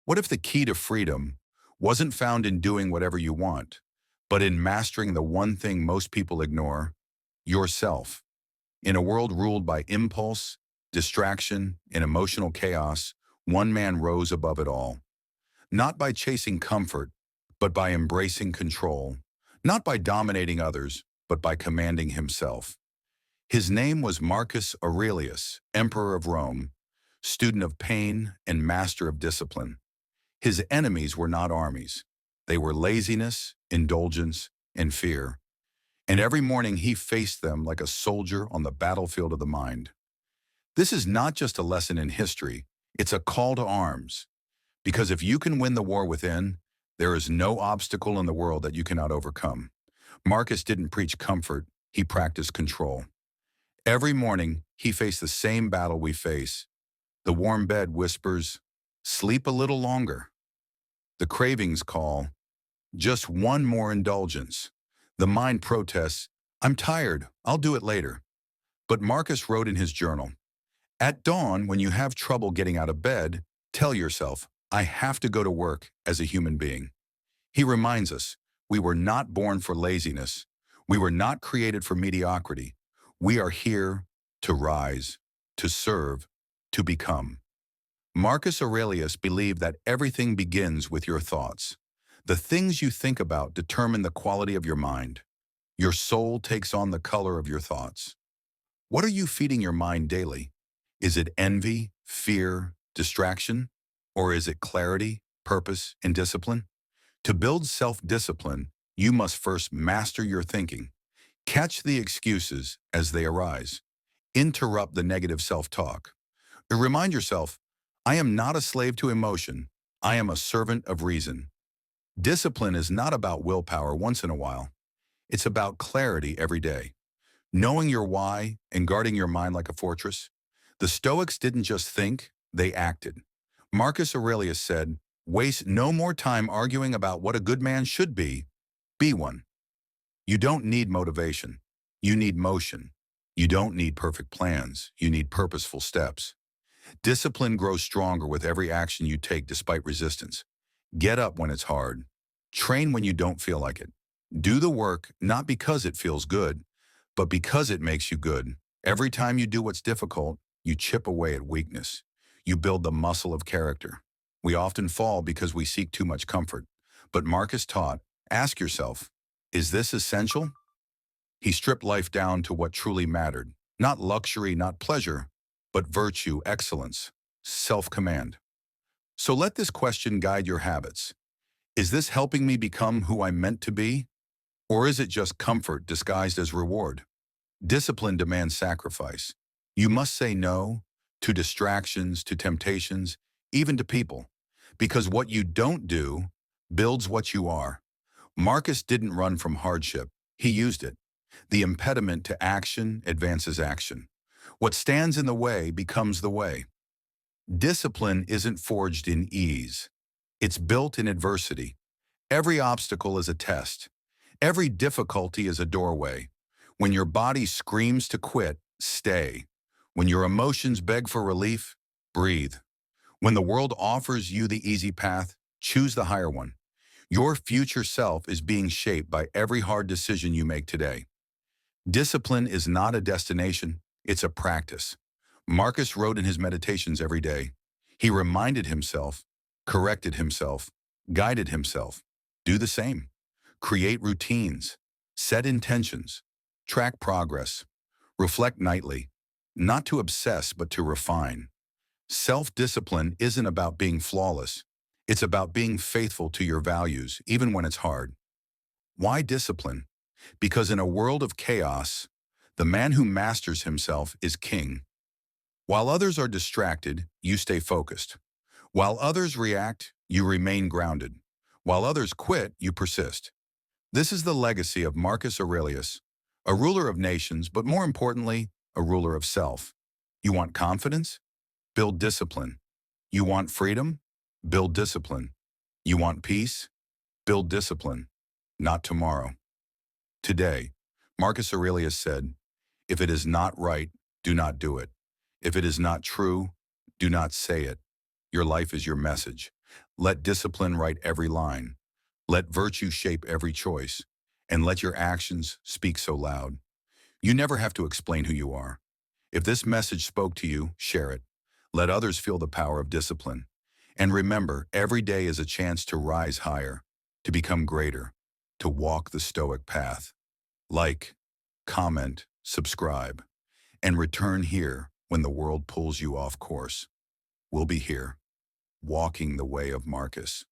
What if the key to freedom wasn't found in doing whatever you want, but in mastering the one thing most people ignore, yourself? In a world ruled by impulse, distraction, and emotional chaos, one man rose above it all. Not by chasing comfort, but by embracing control. Not by dominating others, but by commanding himself. His name was Marcus Aurelius, Emperor of Rome, student of pain and master of discipline. His enemies were not armies. They were laziness, indulgence, and fear. And every morning he faced them like a soldier on the battlefield of the mind. This is not just a lesson in history, it's a call to arms. Because if you can win the war within, there is no obstacle in the world that you cannot overcome. Marcus didn't preach comfort, he practiced control. Every morning, he faced the same battle we face. The warm bed whispers, "Sleep a little longer." The cravings call, "Just one more indulgence." The mind protests, "I'm tired, I'll do it later." But Marcus wrote in his journal, "At dawn, when you have trouble getting out of bed, tell yourself, I have to go to work as a human being." He reminds us, we were not born for laziness. We were not created for mediocrity. We are here to rise, to serve, to become. Marcus Aurelius believed that everything begins with your thoughts. The things you think about determine the quality of your mind. Your soul takes on the color of your thoughts. What are you feeding your mind daily? Is it envy, fear, distraction? Or is it clarity, purpose, and discipline? To build self-discipline, you must first master your thinking. Catch the excuses as they arise. Interrupt the negative self-talk. Remind yourself, I am not a slave to emotion. I am a servant of reason. Discipline is not about willpower once in a while. It's about clarity every day. Knowing your why and guarding your mind like a fortress. The Stoics didn't just think, they acted. Marcus Aurelius said, "Waste no more time arguing about what a good man should be one." You don't need motivation. You need motion. You don't need perfect plans. You need purposeful steps. Discipline grows stronger with every action you take despite resistance. Get up when it's hard. Train when you don't feel like it. Do the work not because it feels good, but because it makes you good. Every time you do what's difficult, you chip away at weakness. You build the muscle of character. We often fall because we seek too much comfort. But Marcus taught, ask yourself, is this essential? He stripped life down to what truly mattered. Not luxury, not pleasure, but virtue, excellence, self-command. So let this question guide your habits. Is this helping me become who I'm meant to be? Or is it just comfort disguised as reward? Discipline demands sacrifice. You must say no to distractions, to temptations, even to people. Because what you don't do builds what you are. Marcus didn't run from hardship. He used it. The impediment to action advances action. What stands in the way becomes the way. Discipline isn't forged in ease. It's built in adversity. Every obstacle is a test. Every difficulty is a doorway. When your body screams to quit, stay. When your emotions beg for relief, breathe. When the world offers you the easy path, choose the higher one. Your future self is being shaped by every hard decision you make today. Discipline is not a destination, it's a practice. Marcus wrote in his meditations every day. He reminded himself, corrected himself, guided himself. Do the same. Create routines, set intentions, track progress, reflect nightly, not to obsess but to refine. Self-discipline isn't about being flawless. It's about being faithful to your values, even when it's hard. Why discipline? Because in a world of chaos, the man who masters himself is king. While others are distracted, you stay focused. While others react, you remain grounded. While others quit, you persist. This is the legacy of Marcus Aurelius, a ruler of nations, but more importantly, a ruler of self. You want confidence? Build discipline. You want freedom? Build discipline. You want peace? Build discipline. Not tomorrow. Today, Marcus Aurelius said, if it is not right, do not do it. If it is not true, do not say it. Your life is your message. Let discipline write every line. Let virtue shape every choice. And let your actions speak so loud. You never have to explain who you are. If this message spoke to you, share it. Let others feel the power of discipline. And remember, every day is a chance to rise higher, to become greater, to walk the Stoic path. Like, comment, subscribe, and return here when the world pulls you off course. We'll be here, walking the way of Marcus.